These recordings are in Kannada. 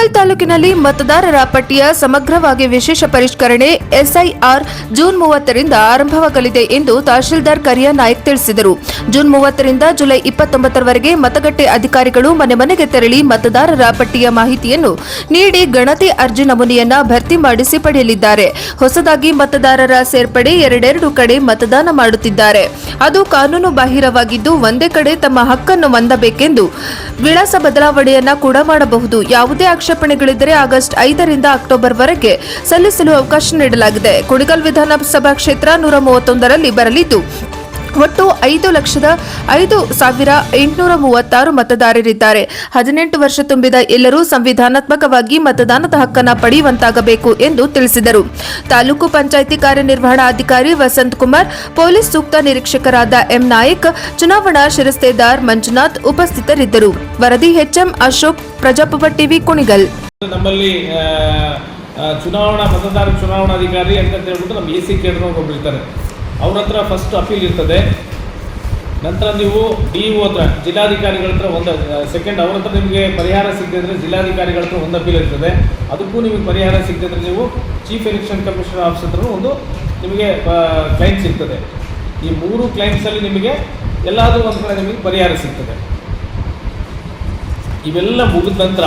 ಕುಣಿಗಲ್ ತಾಲೂಕಿನಲ್ಲಿ ಮತದಾರರ ಪಟ್ಟಿಯ ಸಮಗ್ರವಾಗಿ ವಿಶೇಷ ಪರಿಷ್ಕರಣೆ ಎಸ್ಐಆರ್ ಜೂನ್ 30ರಿಂದ ಆರಂಭವಾಗಲಿದೆ ಎಂದು ತಹಶೀಲ್ದಾರ್ ಕರಿಯ ನಾಯಕ್ ತಿಳಿಸಿದರು. ಜೂನ್ 30ರಿಂದ ಜುಲೈ 29ರವರೆಗೆ ಮತಗಟ್ಟೆ ಅಧಿಕಾರಿಗಳು ಮನೆ ಮನೆಗೆ ತೆರಳಿ ಮತದಾರರ ಪಟ್ಟಿಯ ಮಾಹಿತಿಯನ್ನು ನೀಡಿ ಗಣತಿ ಅರ್ಜಿ ನಮೂನೆಯನ್ನ ಭರ್ತಿ ಮಾಡಿಸಿ ಪಡೆಯಲಿದ್ದಾರೆ. ಹೊಸದಾಗಿ ಮತದಾರರ ಸೇರ್ಪಡೆ ಎರಡೆರಡು ಕಡೆ ಮತದಾನ ಮಾಡುತ್ತಿದ್ದಾರೆ. ಅದು ಕಾನೂನು ಬಾಹಿರವಾಗಿದ್ದು ಒಂದೇ ಕಡೆ ತಮ್ಮ ಹಕ್ಕನ್ನು ಹೊಂದಬೇಕೆಂದು ವಿಳಾಸ ಬದಲಾವಣೆಯನ್ನ ಕೂಡ ಮಾಡಬಹುದು. ಯಾವುದೇ ಆಕ್ಷೇಪಣೆಗಳಿದ್ದರೆ ಆಗಸ್ಟ್ 5ರಿಂದ ಅಕ್ಟೋಬರ್ವರೆಗೆ ಸಲ್ಲಿಸಲು ಅವಕಾಶ ನೀಡಲಾಗಿದೆ. ಕುಣಿಗಲ್ ವಿಧಾನಸಭಾ ಕ್ಷೇತ್ರ 131ರಲ್ಲಿ ಬರಲಿದ್ದು ಒಟ್ಟು 5,05,836 ಮತದಾರರಿದ್ದಾರೆ. 18 ವರ್ಷ ತುಂಬಿದ ಎಲ್ಲರೂ ಸಂವಿಧಾನಾತ್ಮಕವಾಗಿ ಮತದಾನದ ಹಕ್ಕನ್ನು ಪಡೆಯುವಂತಾಗಬೇಕು ಎಂದು ತಿಳಿಸಿದರು. ತಾಲೂಕು ಪಂಚಾಯಿತಿ ಕಾರ್ಯನಿರ್ವಹಣಾಧಿಕಾರಿ ವಸಂತ್ ಕುಮಾರ್, ಪೊಲೀಸ್ ಸೂಕ್ತ ನಿರೀಕ್ಷಕರಾದ ಎಂ ನಾಯಕ್, ಚುನಾವಣಾ ಶಿರಸ್ತೇದಾರ್ ಮಂಜುನಾಥ್ ಉಪಸ್ಥಿತರಿದ್ದರು. ವರದಿ ಎಚ್ಎಂ ಅಶೋಕ್, ಪ್ರಜಾಪ್ರಭ ಟಿವಿ, ಕುಣಿಗಲ್. ನಮ್ಮಲ್ಲಿ ಚುನಾವಣಾಧಿಕಾರಿ ಅಂತ ಹೇಳ್ಬಿಟ್ಟು ನಮ್ಮ ಎಸಿ ಕೇಂದ್ರ ಒಬ್ಬರಿರ್ತಾರೆ. ಅವ್ರ ಹತ್ರ ಫಸ್ಟ್ ಅಪೀಲ್ ಇರ್ತದೆ. ನಂತರ ನೀವು DO ಹತ್ರ, ಜಿಲ್ಲಾಧಿಕಾರಿಗಳ ಹತ್ರ ಒಂದು ಸೆಕೆಂಡ್, ಅವ್ರ ಹತ್ರ ನಿಮಗೆ ಪರಿಹಾರ ಸಿಗದಿದ್ರೆ ಜಿಲ್ಲಾಧಿಕಾರಿಗಳ ಹತ್ರ ಒಂದು ಅಪೀಲ್ ಇರ್ತದೆ. ಅದಕ್ಕೂ ನಿಮಗೆ ಪರಿಹಾರ ಸಿಗದಿದ್ರೆ ನೀವು ಚೀಫ್ ಎಲೆಕ್ಷನ್ ಕಮಿಷನರ್ ಆಫೀಸ್ ಹತ್ರ ಒಂದು ನಿಮಗೆ ಕ್ಲೈಮ್ ಸಿಗ್ತದೆ. ಈ 3 ಕ್ಲೈಮ್ಸಲ್ಲಿ ನಿಮಗೆ ಎಲ್ಲಾದರೂ ಒಂದು ಕಡೆ ನಿಮಗೆ ಪರಿಹಾರ ಸಿಗ್ತದೆ. ಇವೆಲ್ಲ ಮುಗಿದ ನಂತರ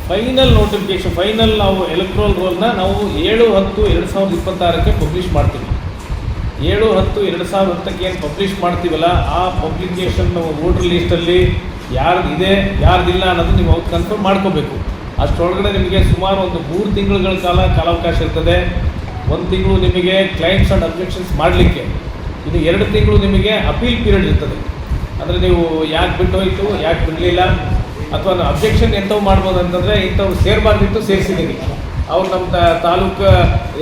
ಫೈನಲ್ ನೋಟಿಫಿಕೇಶನ್, ಫೈನಲ್ ನಾವು ಎಲೆಕ್ಟ್ರಲ್ ರೋಲ್ನ ನಾವು 7/10/2026ಕ್ಕೆ ಪಬ್ಲಿಷ್ ಮಾಡ್ತೀವಿ. 7/10/2010ಕ್ಕೆ ಏನು ಪಬ್ಲಿಷ್ ಮಾಡ್ತೀವಲ್ಲ, ಆ ಪಬ್ಲಿಕೇಶನ್ ವೋಟರ್ ಲೀಸ್ಟಲ್ಲಿ ಯಾರ್ದಿದೆ ಯಾರ್ದಿಲ್ಲ ಅನ್ನೋದು ನೀವು ಅವ್ರು ಕನ್ಫರ್ಮ್ ಮಾಡ್ಕೋಬೇಕು. ಅಷ್ಟರೊಳಗಡೆ ನಿಮಗೆ ಸುಮಾರು ಒಂದು 3 ತಿಂಗಳ ಕಾಲಾವಕಾಶ ಇರ್ತದೆ. 1 ತಿಂಗಳು ನಿಮಗೆ ಕ್ಲೈಮ್ಸ್ ಆ್ಯಂಡ್ ಅಬ್ಜೆಕ್ಷನ್ಸ್ ಮಾಡಲಿಕ್ಕೆ, ಇದು 2 ತಿಂಗಳು ನಿಮಗೆ ಅಪೀಲ್ ಪೀರಿಯಡ್ ಇರ್ತದೆ. ಅಂದರೆ ನೀವು ಯಾಕೆ ಬಿಟ್ಟು ಹೋಯಿತು, ಯಾಕೆ ಬಿಡಲಿಲ್ಲ, ಅಥವಾ ಅಬ್ಜೆಕ್ಷನ್ ಎಂಥವು ಮಾಡ್ಬೋದು ಅಂತಂದರೆ ಇಂಥವ್ರು ಸೇರಬಾರ್ದಿತ್ತು ಸೇರಿಸಿದ್ದೀನಿ, ಅವ್ರು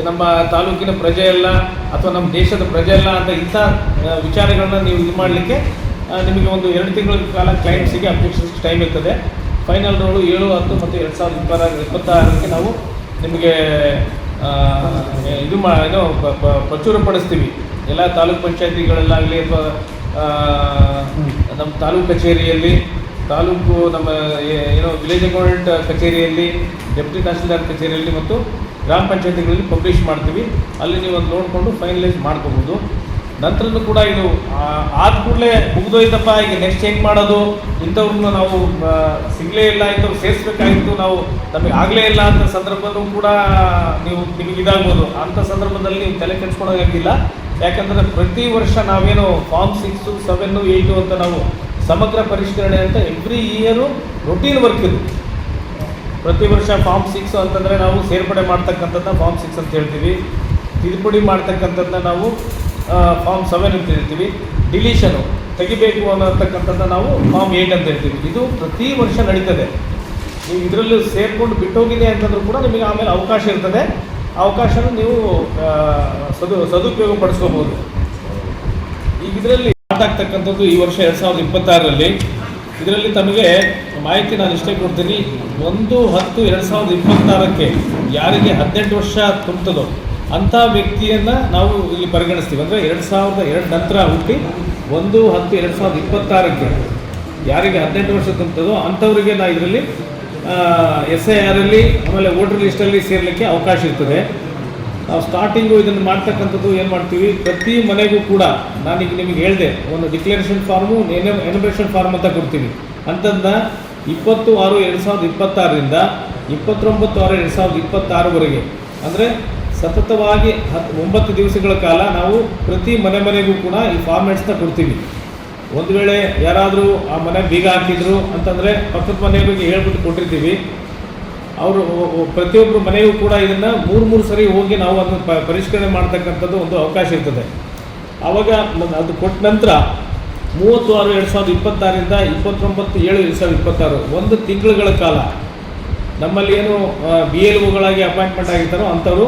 ನಮ್ಮ ತಾಲೂಕಿನ ಪ್ರಜೆ ಅಲ್ಲ ಅಥವಾ ನಮ್ಮ ದೇಶದ ಪ್ರಜೆ ಅಲ್ಲ ಅಂತ ಇಂಥ ವಿಚಾರಗಳನ್ನ ನೀವು ಇದು ಮಾಡಲಿಕ್ಕೆ ನಿಮಗೆ ಒಂದು 2 ತಿಂಗಳ ಕಾಲ ಕ್ಲೈಂಟ್ಸಿಗೆ ಅಬ್ಜೆಕ್ಷನ್ಸ್ ಟೈಮ್ ಇರ್ತದೆ. ಫೈನಲ್ ರೋಡು 7/10 ಮತ್ತು 2026ಕ್ಕೆ ನಾವು ನಿಮಗೆ ಪ್ರಚುರಪಡಿಸ್ತೀವಿ. ಎಲ್ಲ ತಾಲೂಕು ಪಂಚಾಯತಿಗಳಲ್ಲಾಗಲಿ ಅಥವಾ ನಮ್ಮ ತಾಲೂಕು ಕಚೇರಿಯಲ್ಲಿ, ತಾಲೂಕು ನಮ್ಮ ವಿಲೇಜ್ ಅಕೌಂಟೆಂಟ್ ಕಚೇರಿಯಲ್ಲಿ, ಡೆಪ್ಯೂಟಿ ತಹಶೀಲ್ದಾರ್ ಕಚೇರಿಯಲ್ಲಿ ಮತ್ತು ಗ್ರಾಮ ಪಂಚಾಯತಿಗಳಲ್ಲಿ ಪಬ್ಲಿಷ್ ಮಾಡ್ತೀವಿ. ಅಲ್ಲಿ ನೀವು ಒಂದು ನೋಡಿಕೊಂಡು ಫೈನಲೈಸ್ ಮಾಡ್ಕೋಬೋದು. ನಂತರನೂ ಕೂಡ ಇದು ಆದ ಕೂಡಲೇ ಮುಗಿದೋಯ್ತಪ್ಪ, ಈಗ ನೆಕ್ಸ್ಟ್ ಹೆಂಗೆ ಮಾಡೋದು, ಇಂಥವ್ರನ್ನ ನಾವು ಸಿಗಲೇ ಇಲ್ಲ, ಇಂಥವ್ರು ಸೇರಿಸ್ಬೇಕಾಗಿತ್ತು, ನಾವು ನಮಗೆ ಆಗಲೇ ಇಲ್ಲ ಅಂತ ಸಂದರ್ಭದಲ್ಲೂ ಕೂಡ ನಿಮಗೆ ಇದಾಗ್ಬೋದು. ಅಂಥ ಸಂದರ್ಭದಲ್ಲಿ ನೀವು ತಲೆ ಕೆಡಿಸ್ಕೊಳ್ಳೋಂಗಿಲ್ಲ. ಯಾಕಂದರೆ ಪ್ರತಿ ವರ್ಷ ನಾವೇನು ಫಾರ್ಮ್ 6, 7, 8 ಅಂತ ನಾವು ಸಮಗ್ರ ಪರಿಷ್ಕರಣೆ ಅಂತ ಎವ್ರಿ ಇಯರು ರೊಟೀನ್ ವರ್ಕ್ ಇದು. ಪ್ರತಿ ವರ್ಷ ಫಾರ್ಮ್ 6 ಅಂತಂದರೆ ನಾವು ಸೇರ್ಪಡೆ ಮಾಡ್ತಕ್ಕಂಥದ್ದನ್ನ ಫಾರ್ಮ್ 6 ಅಂತ ಹೇಳ್ತೀವಿ. ತಿದ್ದುಪಡಿ ಮಾಡ್ತಕ್ಕಂಥದ್ದನ್ನ ನಾವು ಫಾರ್ಮ್ 7 ಅಂತ ಹೇಳ್ತೀವಿ. ಡಿಲೀಷನು ತೆಗಿಬೇಕು ಅನ್ನತಕ್ಕಂಥದ್ದನ್ನ ನಾವು ಫಾರ್ಮ್ 8 ಅಂತ ಹೇಳ್ತೀವಿ. ಇದು ಪ್ರತಿ ವರ್ಷ ನಡೀತದೆ. ನೀವು ಇದರಲ್ಲಿ ಸೇರಿಕೊಂಡು ಬಿಟ್ಟೋಗಿದೆ ಅಂತಂದ್ರೂ ಕೂಡ ನಿಮಗೆ ಆಮೇಲೆ ಅವಕಾಶ ಇರ್ತದೆ. ಅವಕಾಶನ ನೀವು ಸದುಪಯೋಗ ಪಡಿಸ್ಕೋಬೋದು. ಈಗ ಇದರಲ್ಲಿ ಆಗ್ತಕ್ಕಂಥದ್ದು ಈ ವರ್ಷ 2026ರಲ್ಲಿ ಇದರಲ್ಲಿ ತಮಗೆ ಮಾಹಿತಿ ನಾನು ಇಷ್ಟೇ ಕೊಡ್ತೀನಿ. 1/10/2026ಕ್ಕೆ ಯಾರಿಗೆ 18 ವರ್ಷ ತುಂಬ್ತದೋ ಅಂಥ ವ್ಯಕ್ತಿಯನ್ನು ನಾವು ಇಲ್ಲಿ ಪರಿಗಣಿಸ್ತೀವಿ. ಅಂದರೆ 2002 ನಂತರ ಹುಟ್ಟಿ 1/10/2026ಕ್ಕೆ ಯಾರಿಗೆ 18 ವರ್ಷ ತುಂಬ್ತದೋ ಅಂಥವರಿಗೆ ನಾವು ಇದರಲ್ಲಿ SIRಲ್ಲಿ ಆಮೇಲೆ ವೋಟರ್ ಲಿಸ್ಟಲ್ಲಿ ಸೇರಲಿಕ್ಕೆ ಅವಕಾಶ ಇರ್ತದೆ. ನಾವು ಸ್ಟಾರ್ಟಿಂಗು ಇದನ್ನು ಮಾಡ್ತಕ್ಕಂಥದ್ದು ಏನು ಮಾಡ್ತೀವಿ, ಪ್ರತಿ ಮನೆಗೂ ಕೂಡ ನಾನೀಗ ನಿಮಗೆ ಹೇಳಿದೆ, ಒಂದು ಡಿಕ್ಲರೇಷನ್ ಫಾರ್ಮು, ಎನ್ಯುಮರೇಷನ್ ಫಾರ್ಮ್ ಅಂತ ಕೊಡ್ತೀವಿ. ಅಂಥದ್ದನ್ನ 20/6/2026ರಿಂದ 29/6/2026ವರೆಗೆ, ಅಂದರೆ ಸತತವಾಗಿ 9 ದಿವಸಗಳ ಕಾಲ ನಾವು ಪ್ರತಿ ಮನೆಗೂ ಕೂಡ ಈ ಫಾರ್ಮ್ಯಾಟ್ಸ್ನ ಕೊಡ್ತೀವಿ. ಒಂದು ವೇಳೆ ಯಾರಾದರೂ ಆ ಮನೆ ಬೀಗ ಹಾಕಿದ್ರು ಅಂತಂದರೆ ಪಕ್ಕದ ಮನೆಯವರಿಗೆ ಹೇಳ್ಬಿಟ್ಟು ಕೊಟ್ಟಿರ್ತೀವಿ. ಅವರು ಪ್ರತಿಯೊಬ್ಬರು ಮನೆಯೂ ಕೂಡ ಇದನ್ನು 3 ಸರಿ ಹೋಗಿ ನಾವು ಅದನ್ನು ಪರಿಷ್ಕರಣೆ ಮಾಡ್ತಕ್ಕಂಥದ್ದು ಒಂದು ಅವಕಾಶ ಇರ್ತದೆ. ಆವಾಗ ಅದು ಕೊಟ್ಟ ನಂತರ 30/6/2026ರಿಂದ 29/7/2026 1 ತಿಂಗಳುಗಳ ಕಾಲ ನಮ್ಮಲ್ಲಿ ಏನು BLOಗಳಾಗಿ ಅಪಾಯಿಂಟ್ಮೆಂಟ್ ಆಗಿರ್ತಾರೋ ಅಂಥವರು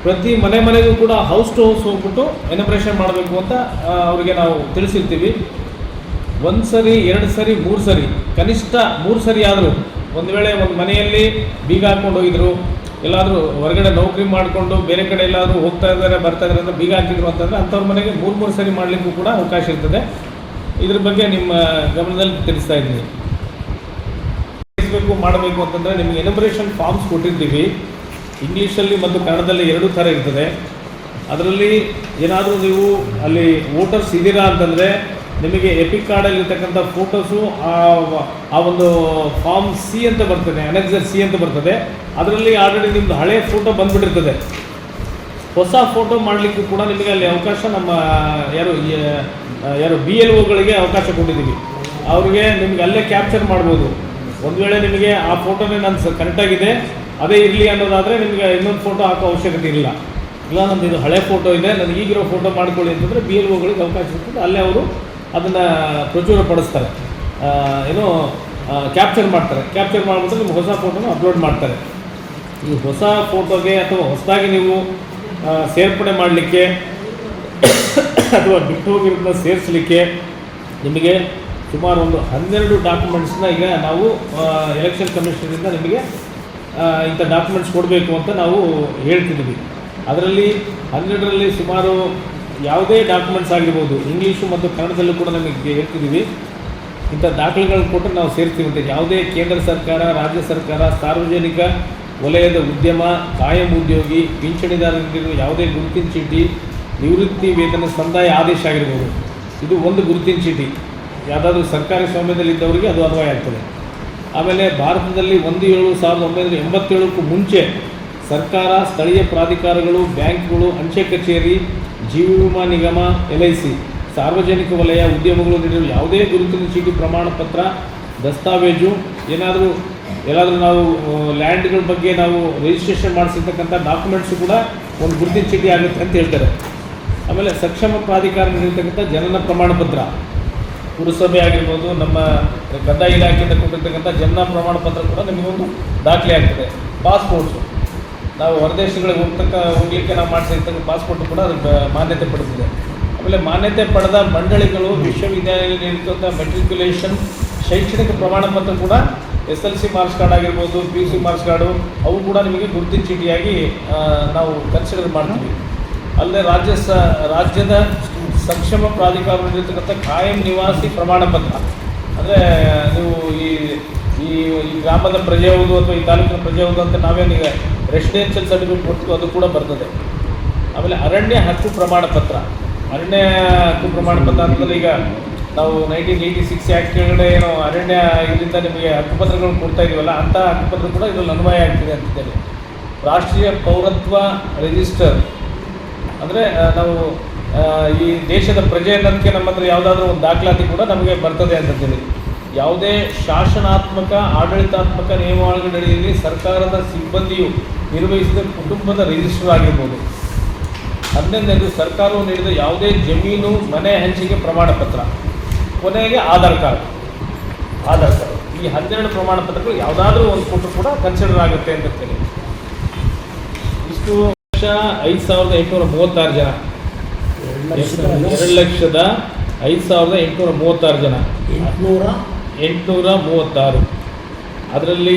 ಪ್ರತಿ ಮನೆಗೂ ಕೂಡ ಹೌಸ್ ಟು ಹೌಸ್ ಹೋಗ್ಬಿಟ್ಟು ಎನ್ಯುಮರೇಷನ್ ಮಾಡಬೇಕು ಅಂತ ಅವರಿಗೆ ನಾವು ತಿಳಿಸಿರ್ತೀವಿ. 1 ಸರಿ 2 ಸರಿ 3 ಸರಿ, ಕನಿಷ್ಠ 3 ಸರಿ ಆದರೂ, ಒಂದು ವೇಳೆ ಒಂದು ಮನೆಯಲ್ಲಿ ಬೀಗ ಹಾಕ್ಕೊಂಡು ಹೋಗಿದ್ರು, ಎಲ್ಲಾದರೂ ಹೊರಗಡೆ ನೌಕರಿ ಮಾಡಿಕೊಂಡು ಬೇರೆ ಕಡೆ ಎಲ್ಲಾದರೂ ಹೋಗ್ತಾ ಇದ್ದಾರೆ ಬರ್ತಾ ಇದ್ದಾರೆ ಅಂತ ಬೀಗ ಹಾಕಿದ್ರು ಅಂತಂದರೆ ಅಂಥವ್ರ ಮನೆಗೆ 3 ಸರಿ ಮಾಡಲಿಕ್ಕೂ ಕೂಡ ಅವಕಾಶ ಇರ್ತದೆ. ಇದ್ರ ಬಗ್ಗೆ ನಿಮ್ಮ ಗಮನದಲ್ಲಿ ತಿಳಿಸ್ತಾ ಇದ್ದೀನಿ. ಸೇರಿಸಬೇಕು ಮಾಡಬೇಕು ಅಂತಂದರೆ ನಿಮಗೆ ಎನುಮರೇಷನ್ ಫಾರ್ಮ್ಸ್ ಕೊಟ್ಟಿದ್ದೀವಿ. ಇಂಗ್ಲೀಷಲ್ಲಿ ಮತ್ತು ಕನ್ನಡದಲ್ಲಿ ಎರಡೂ ಥರ ಇರ್ತದೆ. ಅದರಲ್ಲಿ ಏನಾದರೂ ನೀವು ಅಲ್ಲಿ ವೋಟರ್ಸ್ ಇದ್ದೀರಾ ಅಂತಂದರೆ ನಿಮಗೆ ಎಪಿಕ್ ಕಾರ್ಡಲ್ಲಿರ್ತಕ್ಕಂಥ ಫೋಟೋಸು ಆ ಒಂದು ಫಾರ್ಮ್ ಸಿ ಅಂತ ಬರ್ತದೆ, ಅನೆಕ್ಸರ್ ಸಿ ಅಂತ ಬರ್ತದೆ. ಅದರಲ್ಲಿ ಆಲ್ರೆಡಿ ನಿಮ್ಮದು ಹಳೆ ಫೋಟೋ ಬಂದುಬಿಟ್ಟಿರ್ತದೆ. ಹೊಸ ಫೋಟೋ ಮಾಡಲಿಕ್ಕೂ ಕೂಡ ನಿಮಗೆ ಅಲ್ಲಿ ಅವಕಾಶ ನಮ್ಮ ಯಾರು BLOಗಳಿಗೆ ಅವಕಾಶ ಕೊಟ್ಟಿದ್ದೀವಿ. ಅವ್ರಿಗೆ ನಿಮ್ಗೆ ಅಲ್ಲೇ ಕ್ಯಾಪ್ಚರ್ ಮಾಡ್ಬೋದು. ಒಂದು ವೇಳೆ ನಿಮಗೆ ಆ ಫೋಟೋನೇ ನಾನು ಕರೆಕ್ಟಾಗಿದೆ ಅದೇ ಇರಲಿ ಅನ್ನೋದಾದರೆ ನಿಮಗೆ ಇನ್ನೊಂದು ಫೋಟೋ ಹಾಕೋ ಅವಶ್ಯಕತೆ ಇಲ್ಲ. ಇಲ್ಲ ನಮ್ಮದು ಇದು ಹಳೆ ಫೋಟೋ ಇದೆ, ನನಗೆ ಈಗಿರೋ ಫೋಟೋ ಮಾಡ್ಕೊಳ್ಳಿ ಅಂತಂದರೆ BLOಗಳಿಗೆ ಅವಕಾಶ ಇರ್ತದೆ. ಅಲ್ಲೇ ಅವರು ಅದನ್ನು ಪ್ರಚುರಪಡಿಸ್ತಾರೆ, ಕ್ಯಾಪ್ಚರ್ ಮಾಡ್ತಾರೆ. ಕ್ಯಾಪ್ಚರ್ ಮಾಡಿಬಿಟ್ಟು ನಿಮ್ಮ ಹೊಸ ಫೋಟೋನ ಅಪ್ಲೋಡ್ ಮಾಡ್ತಾರೆ. ಈ ಹೊಸ ಫೋಟೋಗೆ ಅಥವಾ ಹೊಸದಾಗಿ ನೀವು ಸೇರ್ಪಡೆ ಮಾಡಲಿಕ್ಕೆ ಅಥವಾ ಬಿಟ್ಟು ಹೋಗಿರೋದನ್ನ ಸೇರಿಸಲಿಕ್ಕೆ ನಿಮಗೆ ಸುಮಾರು ಒಂದು 12 ಡಾಕ್ಯುಮೆಂಟ್ಸ್ನ ಈಗ ನಾವು ಎಲೆಕ್ಷನ್ ಕಮಿಷನರಿಂದ ನಿಮಗೆ ಇಂಥ ಡಾಕ್ಯುಮೆಂಟ್ಸ್ ಕೊಡಬೇಕು ಅಂತ ನಾವು ಹೇಳ್ತಿದ್ದೀವಿ. ಅದರಲ್ಲಿ 12ರಲ್ಲಿ ಸುಮಾರು ಯಾವುದೇ ಡಾಕ್ಯುಮೆಂಟ್ಸ್ ಆಗಿರ್ಬೋದು, ಇಂಗ್ಲೀಷು ಮತ್ತು ಕನ್ನಡದಲ್ಲೂ ಕೂಡ ನಮಗೆ ಹೇಳ್ತಿದ್ದೀವಿ. ಇಂಥ ದಾಖಲೆಗಳನ್ನು ಕೊಟ್ಟು ನಾವು ಸೇರ್ತೀವಿ ಅಂತ. ಯಾವುದೇ ಕೇಂದ್ರ ಸರ್ಕಾರ, ರಾಜ್ಯ ಸರ್ಕಾರ, ಸಾರ್ವಜನಿಕ ವಲಯದ ಉದ್ಯಮ, ಕಾಯಂ ಉದ್ಯೋಗಿ, ಪಿಂಚಣಿದಾರರಿಗಿರುವ ಯಾವುದೇ ಗುರುತಿನ ಚೀಟಿ, ನಿವೃತ್ತಿ ವೇತನ ಸಂದಾಯ ಆದೇಶ ಆಗಿರ್ಬೋದು, ಇದು ಒಂದು ಗುರುತಿನ ಚೀಟಿ ಯಾವುದಾದ್ರೂ ಸರ್ಕಾರಿ ಸ್ವಾಮ್ಯದಲ್ಲಿದ್ದವರಿಗೆ ಅದು ಅನ್ವಯ ಆಗ್ತದೆ. ಆಮೇಲೆ ಭಾರತದಲ್ಲಿ 1/7/1987ಕ್ಕೂ ಮುಂಚೆ ಸರ್ಕಾರ, ಸ್ಥಳೀಯ ಪ್ರಾಧಿಕಾರಗಳು, ಬ್ಯಾಂಕ್ಗಳು, ಅಂಚೆ ಕಚೇರಿ, ಜೀವ ವಿಮಾ ನಿಗಮ, LIC, ಸಾರ್ವಜನಿಕ ವಲಯ ಉದ್ಯಮಗಳು ನೀಡಿರುವ ಯಾವುದೇ ಗುರುತಿನ ಚೀಟಿ, ಪ್ರಮಾಣ ಪತ್ರ, ದಸ್ತಾವೇಜು, ಎಲ್ಲಾದರೂ ನಾವು ಲ್ಯಾಂಡ್ಗಳ ಬಗ್ಗೆ ನಾವು ರಿಜಿಸ್ಟ್ರೇಷನ್ ಮಾಡಿಸಿರ್ತಕ್ಕಂಥ ಡಾಕ್ಯುಮೆಂಟ್ಸು ಕೂಡ ಒಂದು ಗುರುತಿನ ಚೀಟಿ ಆಗುತ್ತೆ ಅಂತ ಹೇಳ್ತಾರೆ. ಆಮೇಲೆ ಸಕ್ಷಮ ಪ್ರಾಧಿಕಾರ ನೀಡಿರ್ತಕ್ಕಂಥ ಜನನ ಪ್ರಮಾಣ ಪತ್ರ, ಪುರಸಭೆ ಆಗಿರ್ಬೋದು, ನಮ್ಮ ಕಂದಾಯ ಇಲಾಖೆಯಿಂದ ಕೊಟ್ಟಿರ್ತಕ್ಕಂಥ ಜನನ ಪ್ರಮಾಣ ಪತ್ರ ಕೂಡ ನಿಮಗೊಂದು ದಾಖಲೆ ಆಗ್ತದೆ. ಪಾಸ್ಪೋರ್ಟ್ಸು, ನಾವು ಹೊರದೇಶಗಳಿಗೆ ಹೋಗಲಿಕ್ಕೆ ನಾವು ಮಾಡಿಸಿರ್ತಕ್ಕಂಥ ಪಾಸ್ಪೋರ್ಟ್ ಕೂಡ ಅದಕ್ಕೆ ಮಾನ್ಯತೆ ಪಡೆದಿದೆ. ಆಮೇಲೆ ಮಾನ್ಯತೆ ಪಡೆದ ಮಂಡಳಿಗಳು, ವಿಶ್ವವಿದ್ಯಾಲಯದಲ್ಲಿ ನೀಡಿದಂಥ ಮೆಟ್ರಿಕ್ಯುಲೇಷನ್, ಶೈಕ್ಷಣಿಕ ಪ್ರಮಾಣ ಪತ್ರ ಕೂಡ SLC ಮಾರ್ಕ್ಸ್ ಕಾರ್ಡ್ ಆಗಿರ್ಬೋದು, PUC ಮಾರ್ಕ್ಸ್ ಕಾರ್ಡು, ಅವು ಕೂಡ ನಿಮಗೆ ಗುರುತಿನ ಚೀಟಿಯಾಗಿ ನಾವು ಕನ್ಸಿಡರ್ ಮಾಡ್ತೀವಿ. ಅಲ್ಲದೆ ರಾಜ್ಯದ ಸಕ್ಷಮ ಪ್ರಾಧಿಕಾರ ನೀಡಿರ್ತಕ್ಕಂಥ ಕಾಯಂ ನಿವಾಸಿ ಪ್ರಮಾಣ ಪತ್ರ, ಅಂದರೆ ನೀವು ಈ ಗ್ರಾಮದ ಪ್ರಜೆ ಹೌದು ಅಥವಾ ಈ ತಾಲೂಕಿನ ಪ್ರಜೆ ಹೌದು ಅಂತ ನಾವೇನೀಗ ರೆಸಿಡೆನ್ಷಿಯಲ್ ಸರ್ಟಿಫಿಕೇಟ್ ಕೊಡ್ತೀವಿ, ಅದು ಕೂಡ ಬರ್ತದೆ. ಆಮೇಲೆ ಅರಣ್ಯ ಹಕ್ಕು ಪ್ರಮಾಣ ಪತ್ರ. ಅರಣ್ಯ ಹಕ್ಕು ಪ್ರಮಾಣ ಪತ್ರ ಅಂತಂದರೆ ಈಗ ನಾವು 1986 ಆ್ಯಕ್ಟ್ ಕೆಳಗಡೆ ಏನೋ ಅರಣ್ಯ ಇದರಿಂದ ನಿಮಗೆ ಹಕ್ಕುಪತ್ರಗಳನ್ನು ಕೊಡ್ತಾ ಇದೀವಲ್ಲ, ಅಂಥ ಹಕ್ಕುಪತ್ರ ಕೂಡ ಇದರಲ್ಲಿ ಅನ್ವಯ ಆಗ್ತಿದೆ ಅಂತಿದ್ದೇನೆ. ರಾಷ್ಟ್ರೀಯ ಪೌರತ್ವ ರಿಜಿಸ್ಟರ್, ಅಂದರೆ ನಾವು ಈ ದೇಶದ ಪ್ರಜೆ ಅನ್ನೋದಕ್ಕೆ ನಮ್ಮ ಹತ್ರ ಯಾವುದಾದ್ರೂ ಒಂದು ದಾಖಲಾತಿ ಕೂಡ ನಮಗೆ ಬರ್ತದೆ ಅಂತಂತೇಳಿ. ಯಾವುದೇ ಶಾಸನಾತ್ಮಕ, ಆಡಳಿತಾತ್ಮಕ ನಿಯಮಾವಳಿಗಳಡಿಯಲ್ಲಿ ಸರ್ಕಾರದ ಸಿಬ್ಬಂದಿಯು ನಿರ್ವಹಿಸಿದ ಕುಟುಂಬದ ರಿಜಿಸ್ಟರ್ ಆಗಿರ್ಬೋದು. 11ನೇದು ಸರ್ಕಾರವು ನೀಡಿದ ಯಾವುದೇ ಜಮೀನು, ಮನೆ ಹಂಚಿಕೆ ಪ್ರಮಾಣ ಪತ್ರ. ಕೊನೆಗೆ ಆಧಾರ್ ಕಾರ್ಡ್. ಈ 12 ಪ್ರಮಾಣ ಪತ್ರಗಳು ಯಾವುದಾದ್ರೂ ಒಂದು ಕೊಟ್ಟರು ಕೂಡ ಕನ್ಸಿಡರ್ ಆಗುತ್ತೆ ಅಂತೇಳಿ. ಇಷ್ಟು 5,836 ಜನ, 2,05,836 ಜನ, 836. ಅದರಲ್ಲಿ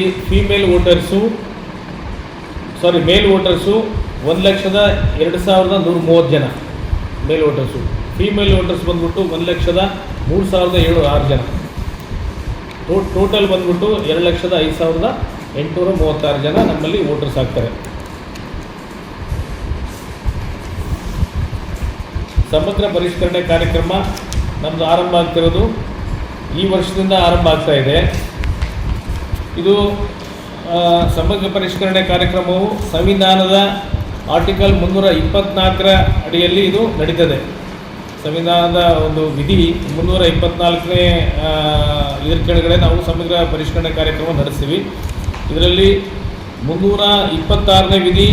ಮೇಲ್ ವೋಟರ್ಸು 1,02,130 ಜನ ಮೇಲ್ ವೋಟರ್ಸು. ಫೀಮೇಲ್ ವೋಟರ್ಸ್ ಬಂದ್ಬಿಟ್ಟು 1,03,006 ಜನ. ಟೋಟಲ್ ಬಂದ್ಬಿಟ್ಟು 2,05,836 ಜನ ನಮ್ಮಲ್ಲಿ ವೋಟರ್ಸ್ ಆಗ್ತಾರೆ. ಸಮಗ್ರ ಪರಿಷ್ಕರಣೆ ಕಾರ್ಯಕ್ರಮ ನಮ್ಮದು ಆರಂಭ ಆಗ್ತಿರೋದು ಈ ವರ್ಷದಿಂದ ಆರಂಭ ಆಗ್ತಾ ಇದೆ. ಇದು ಸಮಗ್ರ ಪರಿಷ್ಕರಣೆ ಕಾರ್ಯಕ್ರಮವು ಸಂವಿಧಾನದ ಆರ್ಟಿಕಲ್ 324ರ ಅಡಿಯಲ್ಲಿ ಇದು ನಡೀತದೆ. ಸಂವಿಧಾನದ ಒಂದು ವಿಧಿ 324ನೇ ಇದರ ಕೆಳಗಡೆ ನಾವು ಸಮಗ್ರ ಪರಿಷ್ಕರಣೆ ಕಾರ್ಯಕ್ರಮ ನಡೆಸ್ತೀವಿ. ಇದರಲ್ಲಿ 326ನೇ ವಿಧಿ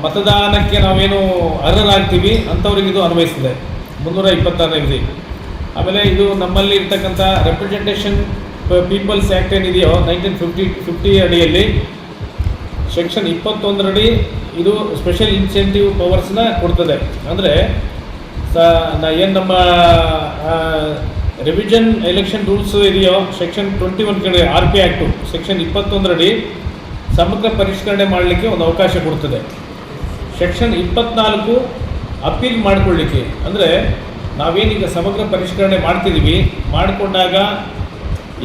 ಮತದಾನಕ್ಕೆ ನಾವೇನು ಅರ್ಹರಾಗ್ತೀವಿ ಅಂಥವ್ರಿಗೆ ಇದು ಅನ್ವಯಿಸ್ತದೆ, 326ನೇ ವಿಧಿ. ಆಮೇಲೆ ಇದು ನಮ್ಮಲ್ಲಿ ಇರ್ತಕ್ಕಂಥ ರೆಪ್ರೆಸೆಂಟೇಷನ್ ಪೀಪಲ್ಸ್ ಆ್ಯಕ್ಟ್ ಏನಿದೆಯೋ 1950 ಅಡಿಯಲ್ಲಿ ಸೆಕ್ಷನ್ 21ರಡಿ ಇದು ಸ್ಪೆಷಲ್ ಇನ್ಸೆಂಟಿವ್ ಪವರ್ಸ್ನ ಕೊಡ್ತದೆ. ಅಂದರೆ ಏನು ನಮ್ಮ ರಿವಿಷನ್ ಎಲೆಕ್ಷನ್ ರೂಲ್ಸ್ ಇದೆಯೋ ಸೆಕ್ಷನ್ 21 ಕಡೆ RP ಆ್ಯಕ್ಟು ಸೆಕ್ಷನ್ 21ರಡಿ ಸಮಗ್ರ ಪರಿಷ್ಕರಣೆ ಮಾಡಲಿಕ್ಕೆ ಒಂದು ಅವಕಾಶ ಕೊಡ್ತದೆ. ಸೆಕ್ಷನ್ 24 ಅಪೀಲ್ ಮಾಡಿಕೊಳ್ಳಿಕ್ಕೆ, ಅಂದರೆ ನಾವೇನೀಗ ಸಮಗ್ರ ಪರಿಷ್ಕರಣೆ ಮಾಡ್ತಿದ್ದೀವಿ, ಮಾಡಿಕೊಂಡಾಗ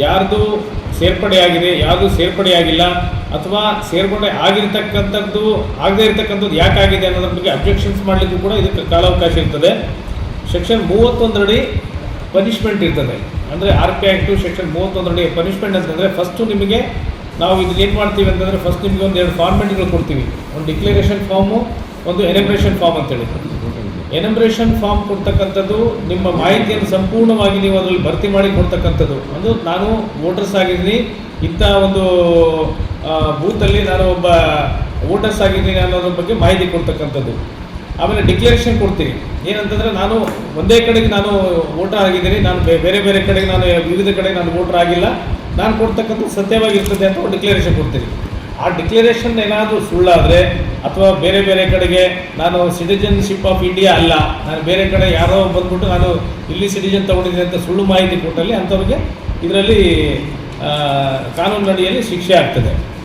ಯಾರ್ದು ಸೇರ್ಪಡೆಯಾಗಿದೆ, ಯಾವುದು ಸೇರ್ಪಡೆಯಾಗಿಲ್ಲ, ಅಥವಾ ಸೇರ್ಪಡೆ ಆಗಿರ್ತಕ್ಕಂಥದ್ದು ಆಗದೇ ಇರತಕ್ಕಂಥದ್ದು ಯಾಕಾಗಿದೆ ಅನ್ನೋದ್ರ ಬಗ್ಗೆ ಅಬ್ಜೆಕ್ಷನ್ಸ್ ಮಾಡಲಿಕ್ಕೂ ಕೂಡ ಇದಕ್ಕೆ ಕಾಲಾವಕಾಶ ಇರ್ತದೆ. ಸೆಕ್ಷನ್ 31 ಅಡಿ ಪನಿಷ್ಮೆಂಟ್ ಇರ್ತದೆ. ಅಂದರೆ RP ಆ್ಯಕ್ಟು ಸೆಕ್ಷನ್ 31 ಅಡಿ ಪನಿಷ್ಮೆಂಟ್ ಅಂತಂದರೆ ಫಸ್ಟು ನಿಮಗೆ ನಾವು ಇದನ್ನ ಏನು ಮಾಡ್ತೀವಿ ಅಂತಂದರೆ ಫಸ್ಟ್ ನಿಮಗೆ ಒಂದು 2 ಫಾರ್ಮೆಟ್ಗಳು ಕೊಡ್ತೀವಿ. ಒಂದು ಡಿಕ್ಲರೇಷನ್ ಫಾರ್ಮು, ಒಂದು ಎನಬ್ರೇಷನ್ ಫಾರ್ಮ್ ಅಂತೇಳಿ. ಎನಬ್ರೇಷನ್ ಫಾರ್ಮ್ ಕೊಡ್ತಕ್ಕಂಥದ್ದು ನಿಮ್ಮ ಮಾಹಿತಿಯನ್ನು ಸಂಪೂರ್ಣವಾಗಿ ನೀವು ಅದರಲ್ಲಿ ಭರ್ತಿ ಮಾಡಿ ಕೊಡ್ತಕ್ಕಂಥದ್ದು. ಅದು ನಾನು ವೋಟರ್ಸ್ ಆಗಿದ್ದೀನಿ, ಇಂಥ ಒಂದು ಬೂತಲ್ಲಿ ನಾನು ಒಬ್ಬ ವೋಟರ್ಸ್ ಆಗಿದ್ದೀನಿ ಅನ್ನೋದ್ರ ಬಗ್ಗೆ ಮಾಹಿತಿ ಕೊಡ್ತಕ್ಕಂಥದ್ದು. ಆಮೇಲೆ ಡಿಕ್ಲರೇಷನ್ ಕೊಡ್ತೀನಿ, ಏನಂತಂದರೆ ನಾನು ಒಂದೇ ಕಡೆಗೆ ನಾನು ವೋಟರ್ ಆಗಿದ್ದೀನಿ, ನಾನು ಬೇರೆ ಬೇರೆ ಕಡೆಗೆ ನಾನು ವಿವಿಧ ಕಡೆಗೆ ನಾನು ವೋಟರ್ ಆಗಿಲ್ಲ, ನಾನು ಕೊಡ್ತಕ್ಕಂಥ ಸತ್ಯವಾಗಿರ್ತದೆ ಅಂತ ಡಿಕ್ಲರೇಷನ್ ಕೊಡ್ತೀನಿ. ಆ ಡಿಕ್ಲರೇಷನ್ ಏನಾದರೂ ಸುಳ್ಳಾದರೆ ಅಥವಾ ಬೇರೆ ಬೇರೆ ಕಡೆಗೆ ನಾನು ಸಿಟಿಜನ್ಶಿಪ್ ಆಫ್ ಇಂಡಿಯಾ ಅಲ್ಲ, ನಾನು ಬೇರೆ ಕಡೆ ಯಾರೋ ಬಂದ್ಬಿಟ್ಟು ನಾನು ಇಲ್ಲಿ ಸಿಟಿಜನ್ ತೊಗೊಂಡಿದ್ದೀನಿ ಅಂತ ಸುಳ್ಳು ಮಾಹಿತಿ ಕೊಟ್ಟಲ್ಲಿ ಅಂಥವ್ರಿಗೆ ಇದರಲ್ಲಿ ಕಾನೂನಿನಡಿಯಲ್ಲಿ ಶಿಕ್ಷೆ ಆಗ್ತದೆ.